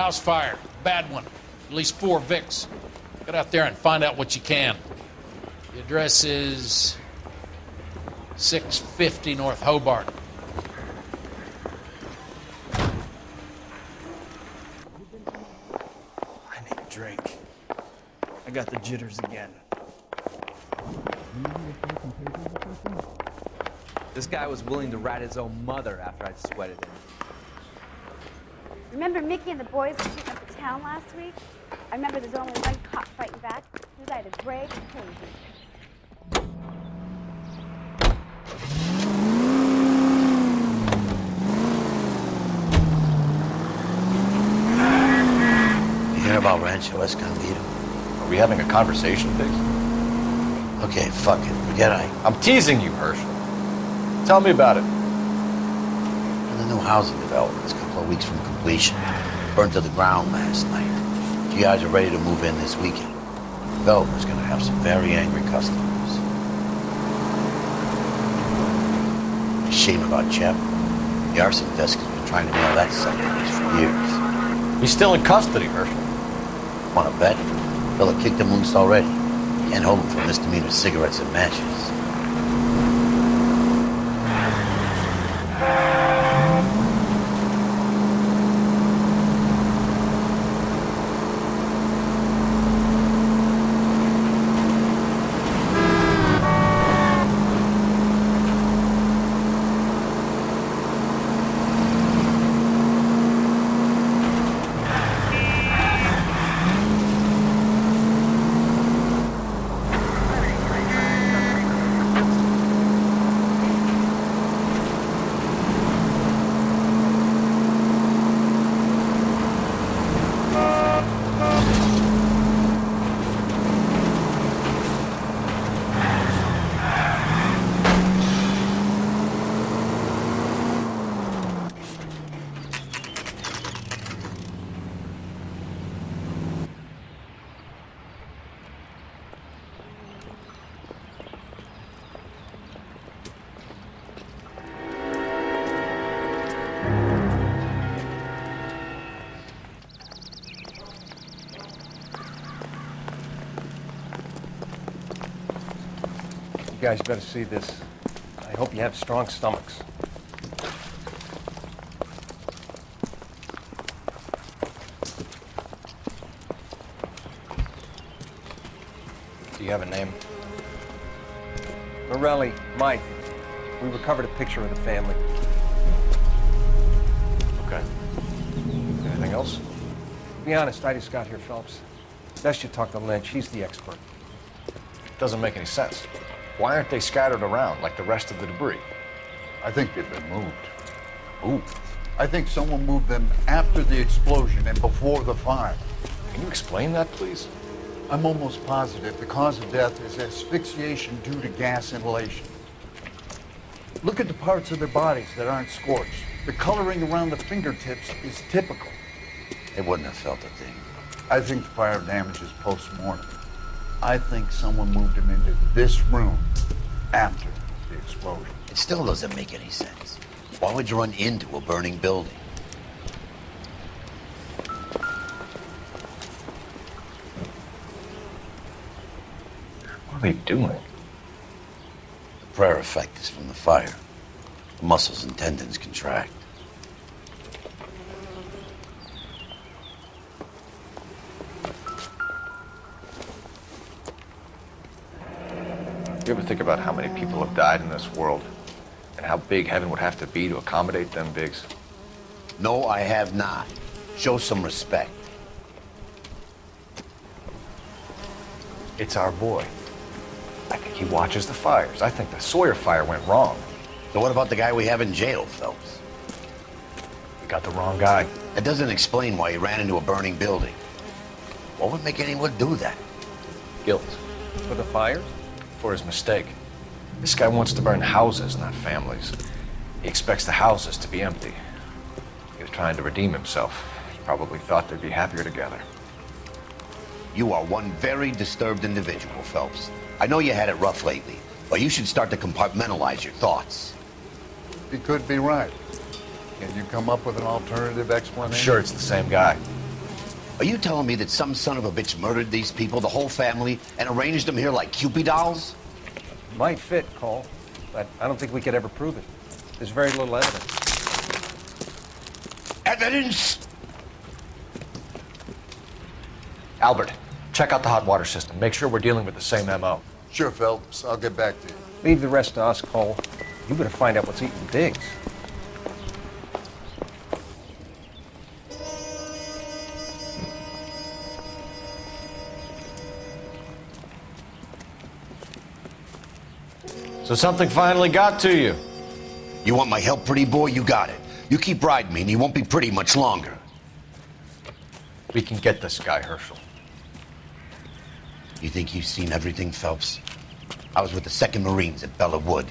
House fire. Bad one. At least 4 Vicks. Get out there and find out what you can. The address is 650 North Hobart. I need a drink. I got the jitters again. This guy was willing to rat his own mother after I'd sweated him. Remember Mickey and the boys shooting up the town last week? I remember there's only one cop fighting back. He was either brave or crazy. You hear about Rancho Escondido? Are we having a conversation, Biggs? Okay, fuck it. Forget I'm teasing you, Herschel. Tell me about it. And the new housing development is a couple of weeks from completion. Burned to the ground last night. You guys are ready to move in this weekend. The developer's gonna have some very angry customers. Shame about Chapman. The arson desk has been trying to nail that son of a bitch for years. He's still in custody, Herschel. Wanna bet? Fella kicked him loose already. Can't hold him for misdemeanor cigarettes and matches. You guys better see this. I hope you have strong stomachs. Do you have a name? Morelli, Mike. We recovered a picture of the family. Okay. Anything else? To be honest, I just got here, Phelps. Best you talk to Lynch. He's the expert. Doesn't make any sense. Why aren't they scattered around like the rest of the debris? I think they've been moved. Ooh. I think someone moved them after the explosion and before the fire. Can you explain that, please? I'm almost positive the cause of death is asphyxiation due to gas inhalation. Look at the parts of their bodies that aren't scorched. The coloring around the fingertips is typical. They wouldn't have felt a thing. I think the fire damage is post-mortem. I think someone moved him into this room after the explosion. It still doesn't make any sense. Why would you run into a burning building? What are they doing? The prayer effect is from the fire. The muscles and tendons contract. You ever think about how many people have died in this world? And how big heaven would have to be to accommodate them, Biggs? No, I have not. Show some respect. It's our boy. I think he watches the fires. I think the Sawyer fire went wrong. So what about the guy we have in jail, Phelps? We got the wrong guy. That doesn't explain why he ran into a burning building. What would make anyone do that? Guilt. For the fires? For his mistake. This guy wants to burn houses, not families. He expects the houses to be empty. He was trying to redeem himself. He probably thought they'd be happier together. You are one very disturbed individual, Phelps. I know you had it rough lately, but you should start to compartmentalize your thoughts. He could be right. Can you come up with an alternative explanation? I'm sure it's the same guy. Are you telling me that some son of a bitch murdered these people, the whole family, and arranged them here like Cupid dolls? Might fit, Cole, but I don't think we could ever prove it. There's very little evidence. Evidence? Albert, check out the hot water system. Make sure we're dealing with the same MO. Sure, Phelps. I'll get back to you. Leave the rest to us, Cole. You better find out what's eating Biggs. So something finally got to you. You want my help, pretty boy? You got it. You keep riding me and you won't be pretty much longer. We can get this guy, Herschel. You think you've seen everything, Phelps? I was with the 2nd Marines at Bella Wood.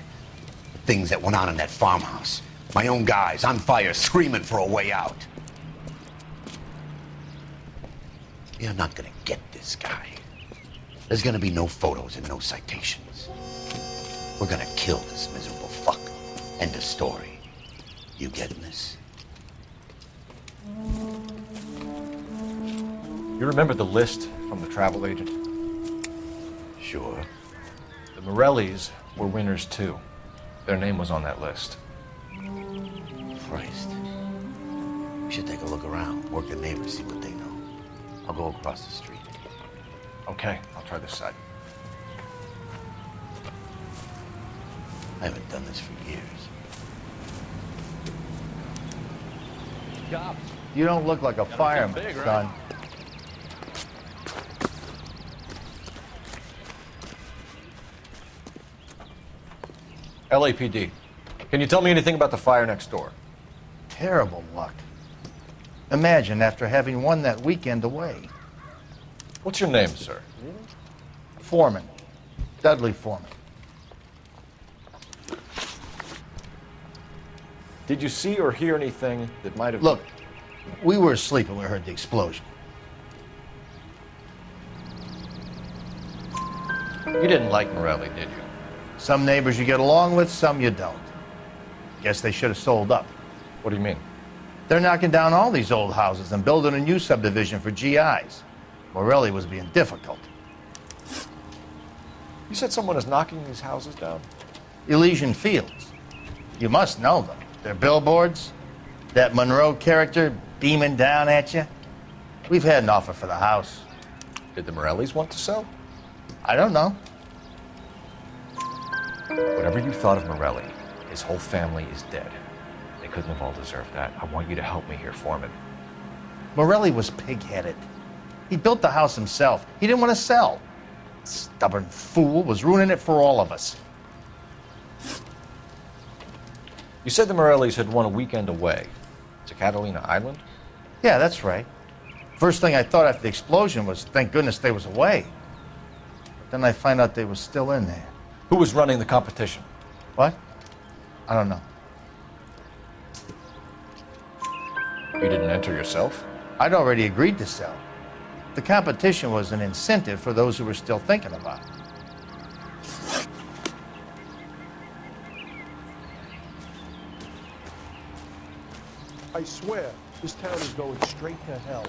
The things that went on in that farmhouse. My own guys on fire, screaming for a way out. You're not gonna get this guy. There's gonna be no photos and no citations. We're gonna kill this miserable fuck. End of story. You getting this? You remember the list from the travel agent? Sure. The Morellis were winners too. Their name was on that list. Christ. We should take a look around, work the neighbors, see what they know. I'll go across the street. Okay, I'll try this side. I haven't done this for years. Cops. You don't look like a fireman, big, right? son. LAPD. Can you tell me anything about the fire next door? Terrible luck. Imagine after having won that weekend away. What's your name, sir? Foreman. Dudley Foreman. Did you see or hear anything that might have... Look, we were asleep when we heard the explosion. You didn't like Morelli, did you? Some neighbors you get along with, some you don't. Guess they should have sold up. What do you mean? They're knocking down all these old houses and building a new subdivision for GIs. Morelli was being difficult. You said someone is knocking these houses down? Elysian Fields. You must know them. Their billboards, that Monroe character beaming down at you. We've had an offer for the house. Did the Morellis want to sell? I don't know. Whatever you thought of Morelli, his whole family is dead. They couldn't have all deserved that. I want you to help me here, Foreman. Morelli was pig-headed. He built the house himself. He didn't want to sell. Stubborn fool was ruining it for all of us. You said the Morellis had won a weekend away to Catalina Island? Yeah, that's right. First thing I thought after the explosion was, thank goodness they was away. But then I find out they was still in there. Who was running the competition? What? I don't know. You didn't enter yourself? I'd already agreed to sell. The competition was an incentive for those who were still thinking about it. I swear, this town is going straight to hell.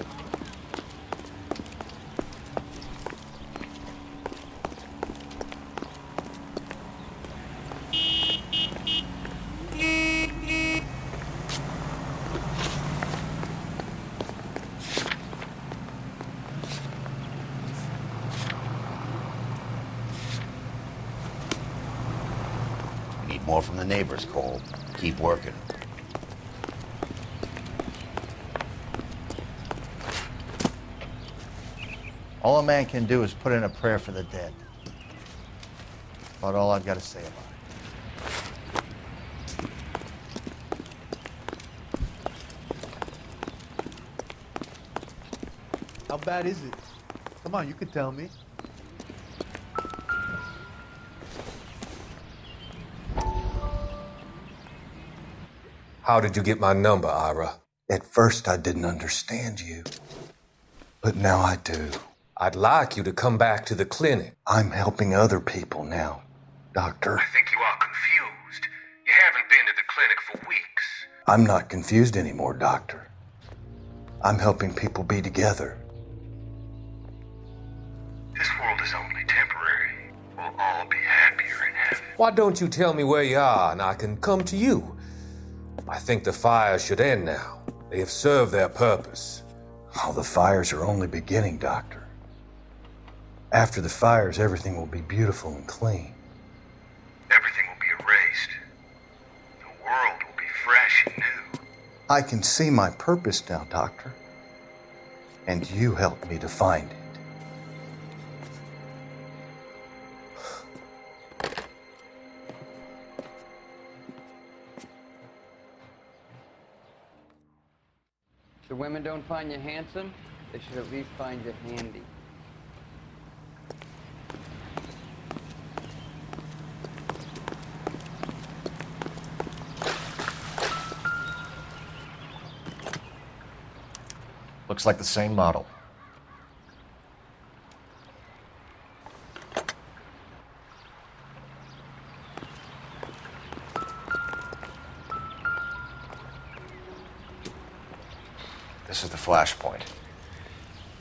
We need more from the neighbors, Cole. Keep working. All a man can do is put in a prayer for the dead. About all I've got to say about it. How bad is it? Come on, you could tell me. How did you get my number, Ira? At first, I didn't understand you. But now I do. I'd like you to come back to the clinic. I'm helping other people now, Doctor. I think you are confused. You haven't been to the clinic for weeks. I'm not confused anymore, Doctor. I'm helping people be together, world is only temporary. We'll all be happier in heaven. Why don't you tell me where you are and I can come to you? I think the fires should end now. They have served their purpose. Oh, the fires are only beginning, Doctor. After the fires, everything will be beautiful and clean. Everything will be erased. The world will be fresh and new. I can see my purpose now, Doctor. And you helped me to find it. The women don't find you handsome, they should at least find you handy. Looks like the same model. This is the flashpoint.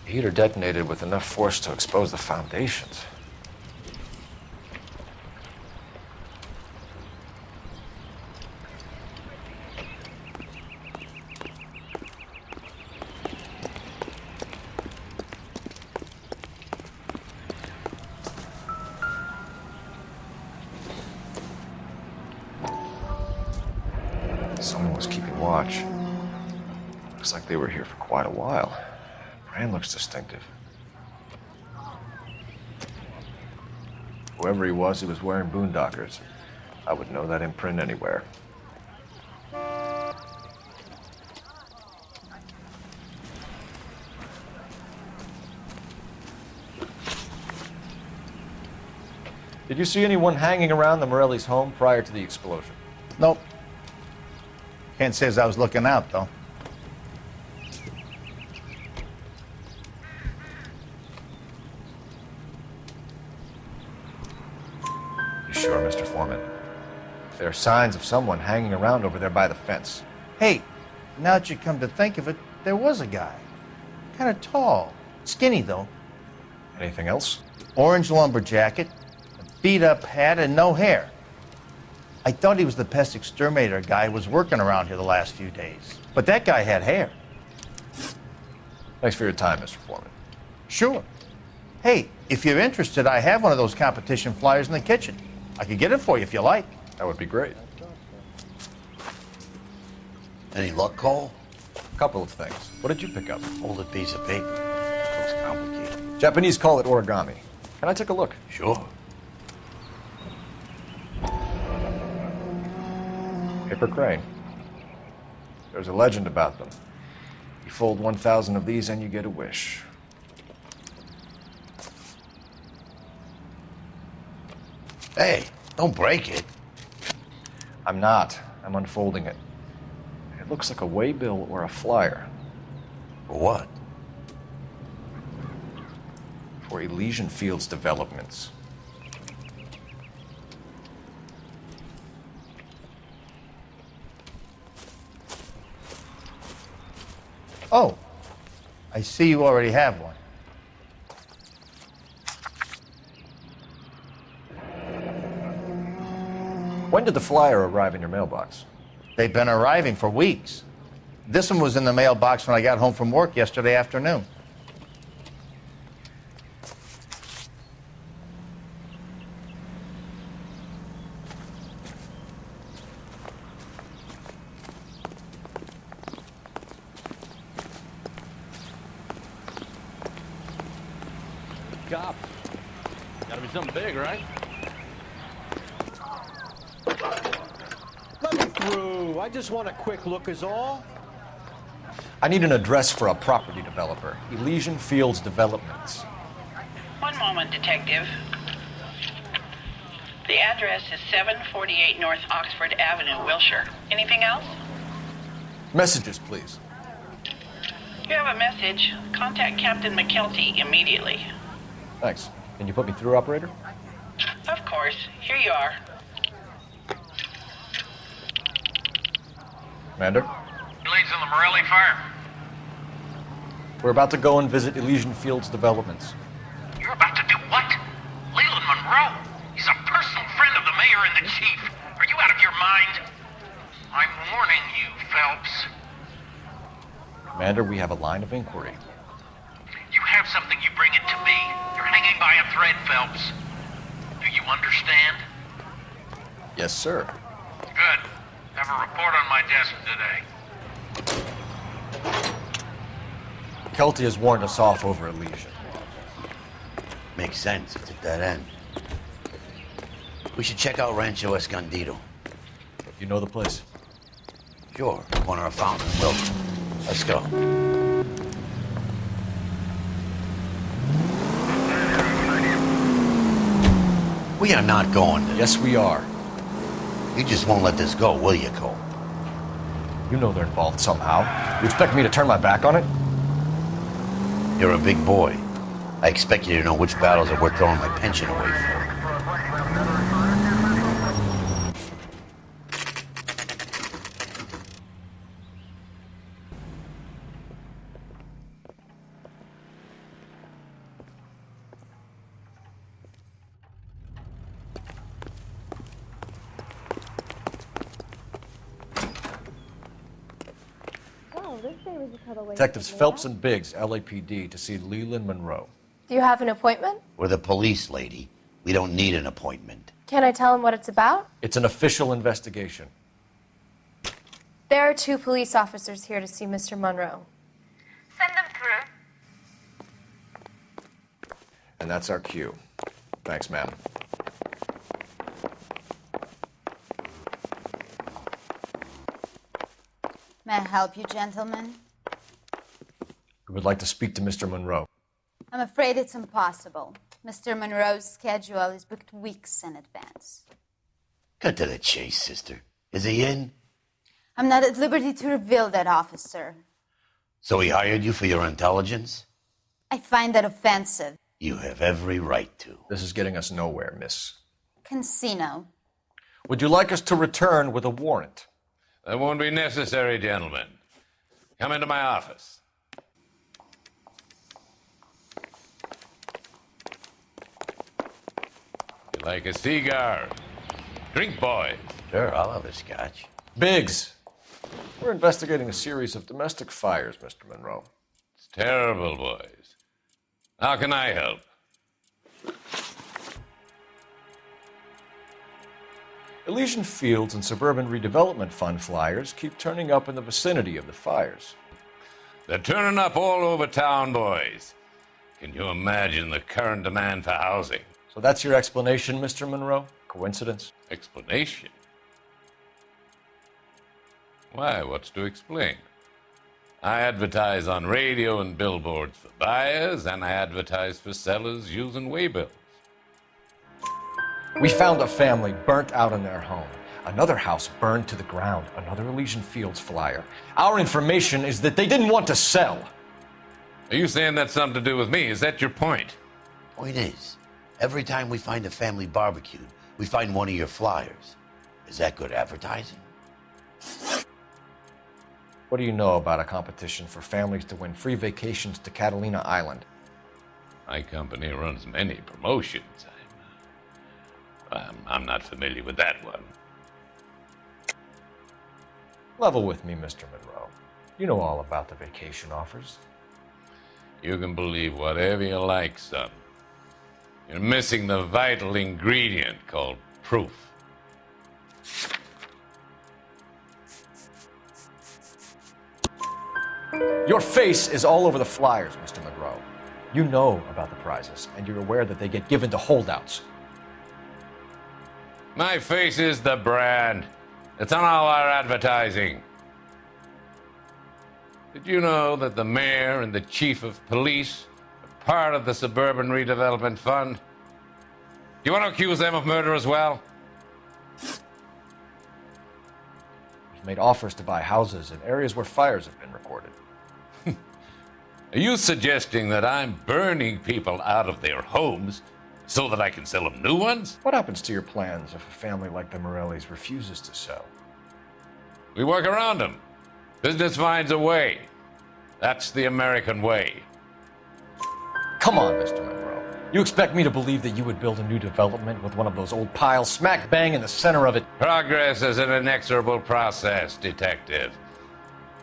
The heater detonated with enough force to expose the foundations. Someone was keeping watch. Looks like they were here for quite a while. Brand looks distinctive. Whoever he was wearing boondockers. I would know that imprint anywhere. Did you see anyone hanging around the Morelli's home prior to the explosion? Nope. Can't say as I was looking out, though. You sure, Mr. Foreman? There are signs of someone hanging around over there by the fence. Hey, now that you come to think of it, there was a guy. Kind of tall. Skinny, though. Anything else? Orange lumber jacket, a beat-up hat, and no hair. I thought he was the pest exterminator guy who was working around here the last few days. But that guy had hair. Thanks for your time, Mr. Foreman. Sure. Hey, if you're interested, I have one of those competition flyers in the kitchen. I could get it for you if you like. That would be great. Any luck, Cole? A couple of things. What did you pick up? Folded piece of paper. Looks complicated. Japanese call it origami. Can I take a look? Sure. Paper crane. There's a legend about them. You fold 1,000 of these and you get a wish. Hey, don't break it. I'm not. I'm unfolding it. It looks like a waybill or a flyer. For what? For Elysian Fields developments. Oh, I see you already have one. When did the flyer arrive in your mailbox? They've been arriving for weeks. This one was in the mailbox when I got home from work yesterday afternoon. Cop. Gotta be something big, right? Let me through. I just want a quick look is all. I need an address for a property developer. Elysian Fields Developments. One moment, Detective. The address is 748 North Oxford Avenue, Wilshire. Anything else? Messages, please. You have a message. Contact Captain McKelty immediately. Thanks. Can you put me through, operator? Of course. Here you are. Commander? Leads on the Morelli fire. We're about to go and visit Elysian Fields Developments. You're about to do what? hearing the chief. Are you out of your mind? I'm warning you, Phelps. Commander, we have a line of inquiry. You have something, you bring it to me. You're hanging by a thread, Phelps. Do you understand? Yes, sir. Good. Have a report on my desk today. Kelty has warned us off over Elysian. Makes sense. It's at that end. We should check out Rancho Escondido. You know the place? Sure. Corner of Fountain and Wilton. Let's go. We are not going to... Yes, we are. You just won't let this go, will you, Cole? You know they're involved somehow. You expect me to turn my back on it? You're a big boy. I expect you to know which battles are worth throwing my pension away for. Detectives Phelps and Biggs, LAPD, to see Leland Monroe. Do you have an appointment? We're the police, lady. We don't need an appointment. Can I tell him what it's about? It's an official investigation. There are 2 police officers here to see Mr. Monroe. Send them through. And that's our cue. Thanks, ma'am. May I help you, gentlemen? We would like to speak to Mr. Monroe. I'm afraid it's impossible. Mr. Monroe's schedule is booked weeks in advance. Cut to the chase, sister. Is he in? I'm not at liberty to reveal that, officer. So he hired you for your intelligence? I find that offensive. You have every right to. This is getting us nowhere, miss. Casino. Would you like us to return with a warrant? That won't be necessary, gentlemen. Come into my office. You like a cigar? Drink, boys. Sure, I'll have a scotch. Biggs, we're investigating a series of domestic fires, Mr. Monroe. It's terrible, boys. How can I help? Elysian Fields and Suburban Redevelopment Fund flyers keep turning up in the vicinity of the fires. They're turning up all over town, boys. Can you imagine the current demand for housing? So that's your explanation, Mr. Monroe? Coincidence? Explanation? Why, what's to explain? I advertise on radio and billboards for buyers, and I advertise for sellers using waybills. We found a family burnt out in their home. Another house burned to the ground. Another Elysian Fields flyer. Our information is that they didn't want to sell. Are you saying that's something to do with me? Is that your point? Point is, every time we find a family barbecued, we find one of your flyers. Is that good advertising? What do you know about a competition for families to win free vacations to Catalina Island? My company runs many promotions. I'm not familiar with that one. Level with me, Mr. Monroe. You know all about the vacation offers. You can believe whatever you like, son. You're missing the vital ingredient called proof. Your face is all over the flyers, Mr. Monroe. You know about the prizes, and you're aware that they get given to holdouts. My face is the brand. It's on all our advertising. Did you know that the mayor and the chief of police are part of the Suburban Redevelopment Fund? You want to accuse them of murder as well? We've made offers to buy houses in areas where fires have been recorded. Are you suggesting that I'm burning people out of their homes so that I can sell them new ones? What happens to your plans if a family like the Morellis refuses to sell? We work around them. Business finds a way. That's the American way. Come on, Mr. Monroe. You expect me to believe that you would build a new development with one of those old piles smack bang in the center of it? Progress is an inexorable process, Detective.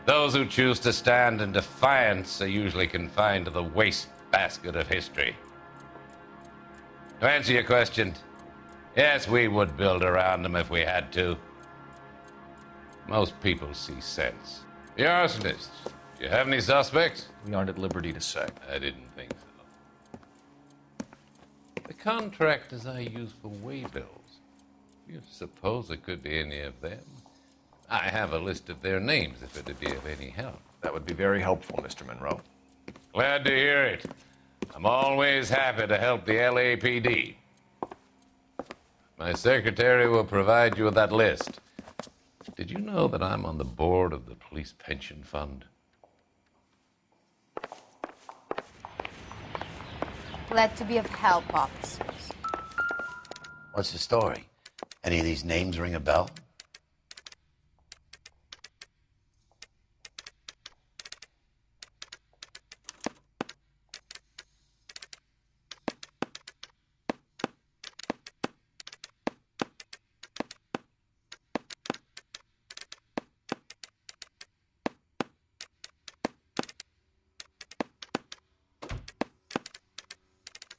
Those who choose to stand in defiance are usually confined to the wastebasket of history. To answer your question, yes, we would build around them if we had to. Most people see sense. The arsonists, do you have any suspects? We aren't at liberty to say. I didn't think so. The contractors I use for waybills, do you suppose it could be any of them? I have a list of their names if it'd be of any help. That would be very helpful, Mr. Monroe. Glad to hear it. I'm always happy to help the LAPD. My secretary will provide you with that list. Did you know that I'm on the board of the police pension fund? Glad to be of help, officers. What's the story? Any of these names ring a bell?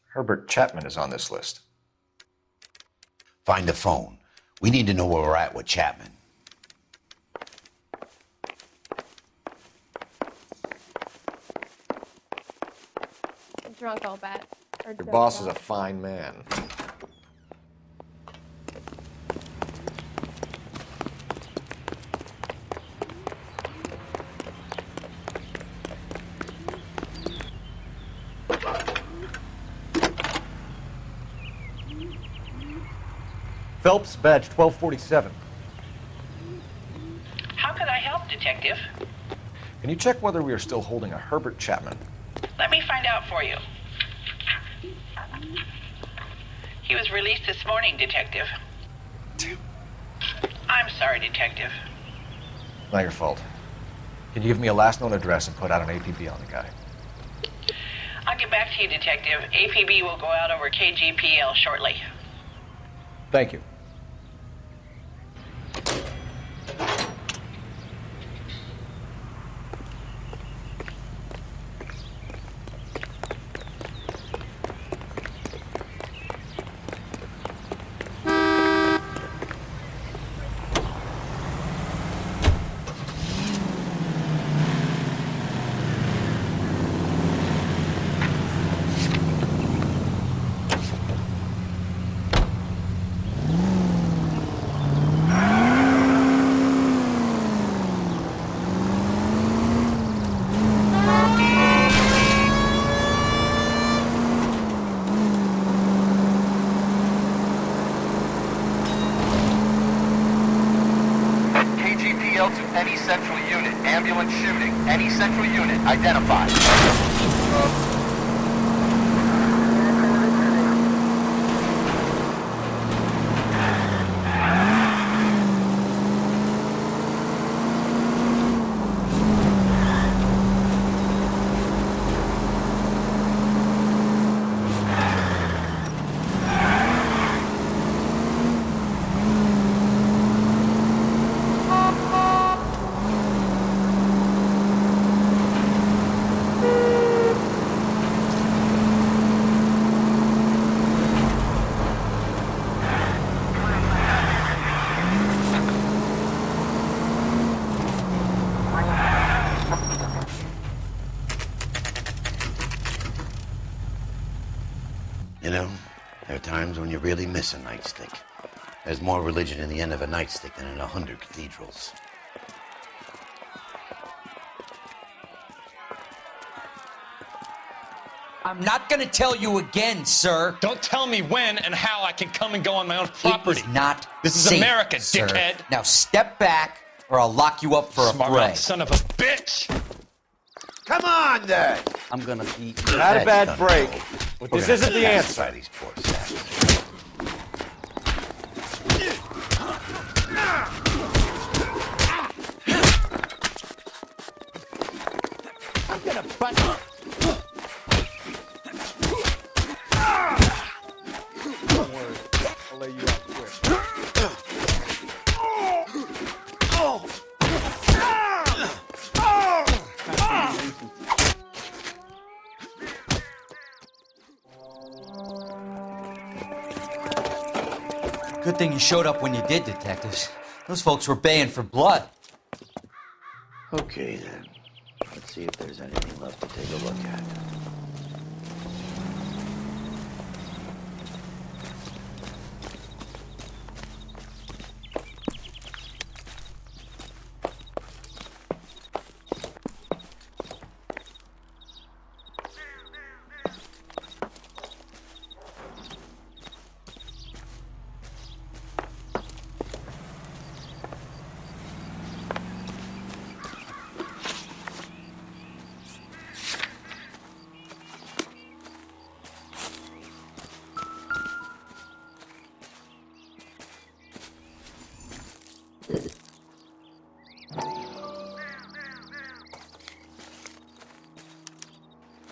Herbert Chapman is on this list. Find the phone. We need to know where we're at with Chapman. Drunk, I'll bet. Or Your boss is a fine man. Phelps, badge 1247. How could I help, Detective? Can you check whether we are still holding a Herbert Chapman? Let me find out for you. He was released this morning, Detective. I'm sorry, Detective. Not your fault. Can you give me a last known address and put out an APB on the guy? I'll get back to you, Detective. APB will go out over KGPL shortly. Thank you. Any central unit, ambulance shooting. Any central unit, identified. You know, there are times when you really miss a nightstick. There's more religion in the end of a nightstick than in 100 cathedrals. I'm not gonna tell you again, sir. Don't tell me when and how I can come and go on my own property. It is not This is safe, America, sir. dickhead. Now step back, or I'll lock you up for a Smart fray. mouth son of a bitch. Come on, then! I'm gonna beat Not a bad done. break, but this isn't the answer. Satisfy these poor sacks. I'm gonna butt. Good thing you showed up when you did, detectives. Those folks were baying for blood. Okay, then. Let's see if there's anything left to take a look at.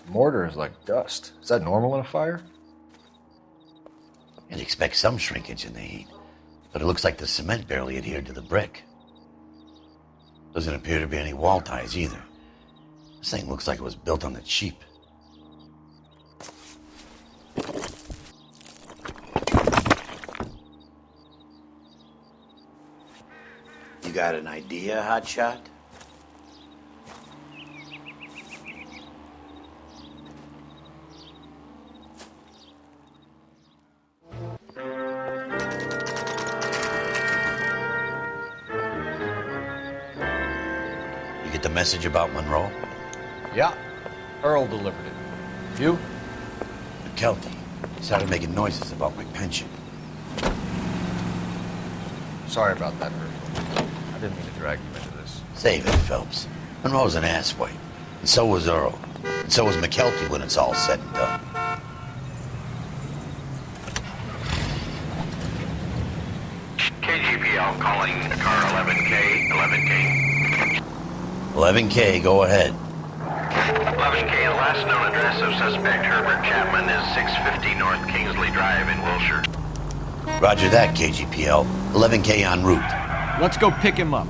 Mortar is like dust. Is that normal in a fire? You'd expect some shrinkage in the heat, but it looks like the cement barely adhered to the brick. Doesn't appear to be any wall ties either. This thing looks like it was built on the cheap. You got an idea, Hotshot? You get the message about Monroe? Yeah. Earl delivered it. You? McKelty started making noises about my pension. Sorry about that, Earl. I didn't mean to drag you into this. Save it, Phelps. Monroe's an asswipe. And so was Earl. And so was McKelty when it's all said and done. KGPL calling car 11K, 11K. 11K, go ahead. 11K, the last known address of suspect Herbert Chapman is 650 North Kingsley Drive in Wilshire. Roger that, KGPL. 11K en route. Let's go pick him up.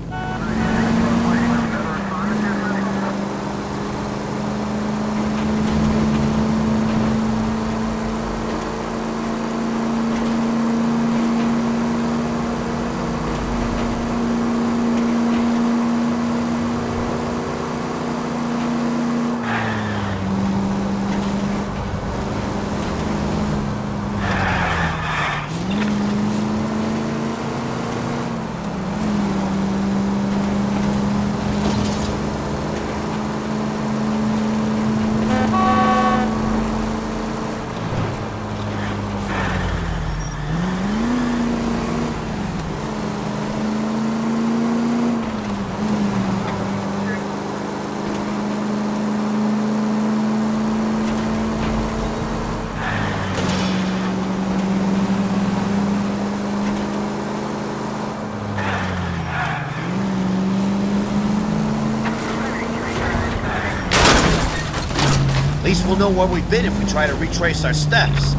At least we'll know where we've been if we try to retrace our steps.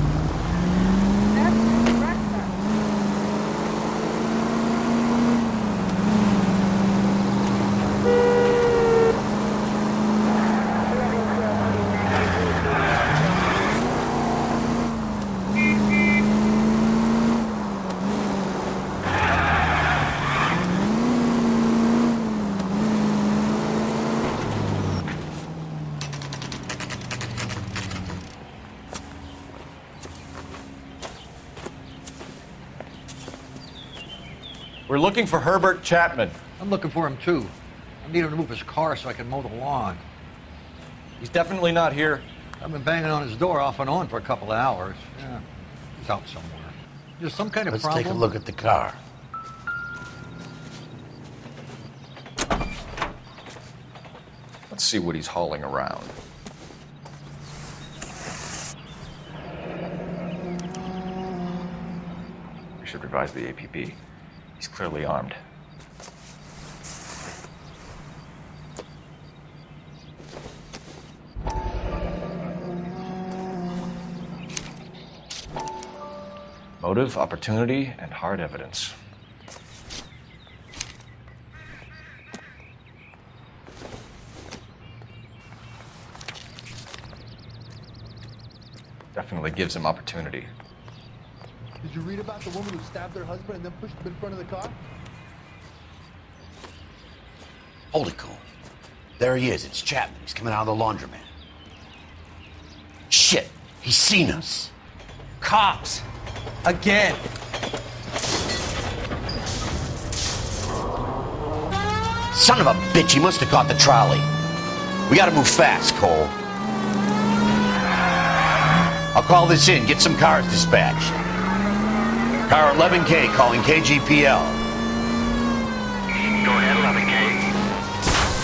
We're looking for Herbert Chapman. I'm looking for him too. I need him to move his car so I can mow the lawn. He's definitely not here. I've been banging on his door off and on for a couple of hours. Yeah, he's out somewhere. There's some kind of Let's problem. take a look at the car. Let's see what he's hauling around. We should revise the APB. He's clearly armed. Motive, opportunity, and hard evidence. Definitely gives him opportunity. Did you read about the woman who stabbed her husband and then pushed him in front of the car? Hold it, Cole. There he is. It's Chapman. He's coming out of the laundromat. Shit! He's seen us. Cops! Again! Son of a bitch, he must have caught the trolley. We gotta move fast, Cole. I'll call this in. Get some cars dispatched. Car 11K calling KGPL. Go ahead, 11K.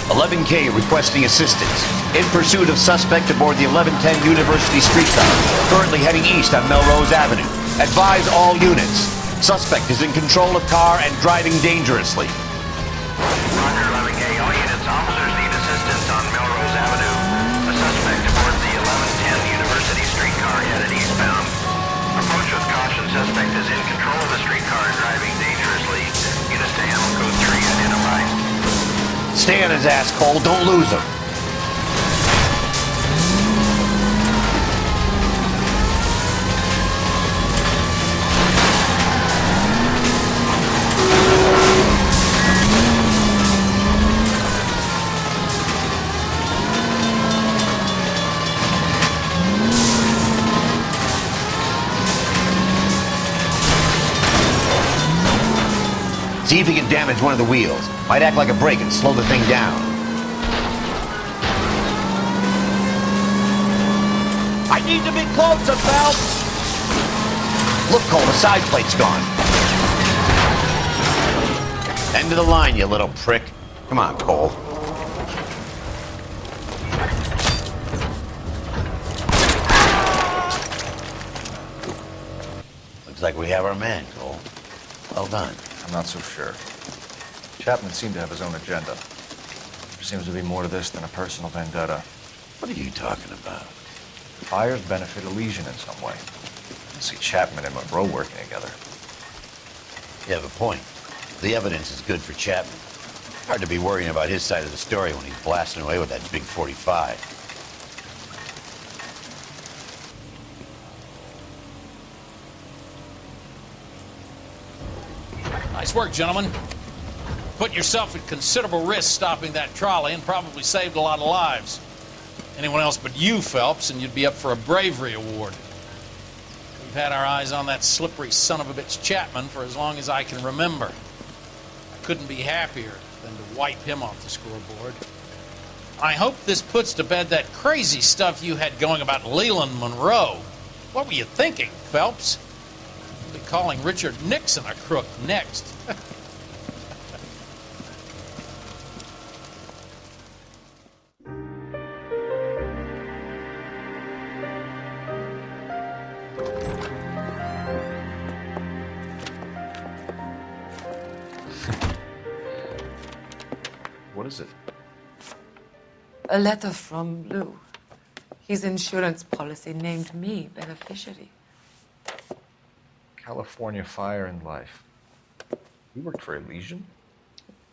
11K requesting assistance. In pursuit of suspect aboard the 1110 University streetcar, currently heading east on Melrose Avenue. Advise all units. Suspect is in control of car and driving dangerously. Roger, 11K. All units, officers need assistance on Melrose Avenue. A suspect aboard the 1110 University streetcar headed eastbound. Approach with caution. Suspect is in control of the streetcar and driving dangerously. Units to ammo code 3 identified. Stay on his ass, Cole. Don't lose him. See if he can damage one of the wheels. Might act like a brake and slow the thing down. I need to be closer, Phelps! Look, Cole, the side plate's gone. End of the line, you little prick. Come on, Cole. Looks like we have our man, Cole. Well done. I'm not so sure. Chapman seemed to have his own agenda. There seems to be more to this than a personal vendetta. What are you talking about? Fires benefit Elysian in some way. I see Chapman and Monroe working together. You have a point. The evidence is good for Chapman. Hard to be worrying about his side of the story when he's blasting away with that big 45. Nice work, gentlemen. Put yourself at considerable risk stopping that trolley and probably saved a lot of lives. Anyone else but you, Phelps, and you'd be up for a bravery award. We've had our eyes on that slippery son of a bitch Chapman for as long as I can remember. I couldn't be happier than to wipe him off the scoreboard. I hope this puts to bed that crazy stuff you had going about Leland Monroe. What were you thinking, Phelps? We'll be calling Richard Nixon a crook next. What is it? A letter from Lou. His insurance policy named me beneficiary. California Fire and Life. You worked for Elysian?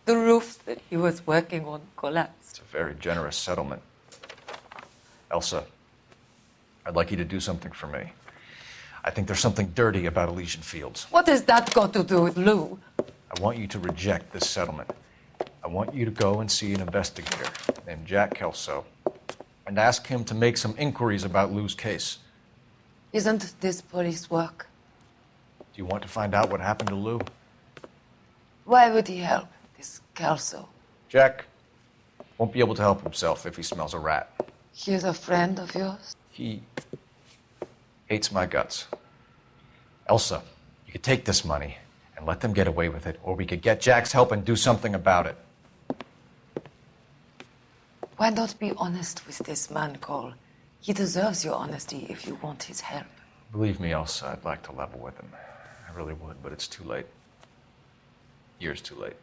The roof that he was working on collapsed. It's a very generous settlement. Elsa, I'd like you to do something for me. I think there's something dirty about Elysian Fields. What has that got to do with Lou? I want you to reject this settlement. I want you to go and see an investigator named Jack Kelso and ask him to make some inquiries about Lou's case. Isn't this police work? Do you want to find out what happened to Lou? Why would he help, this Kelso? Jack won't be able to help himself if he smells a rat. He's a friend of yours? He hates my guts. Elsa, you could take this money and let them get away with it, or we could get Jack's help and do something about it. Why not be honest with this man, Cole? He deserves your honesty if you want his help. Believe me, Elsa, I'd like to level with him. I really would, but it's too late. Years too late.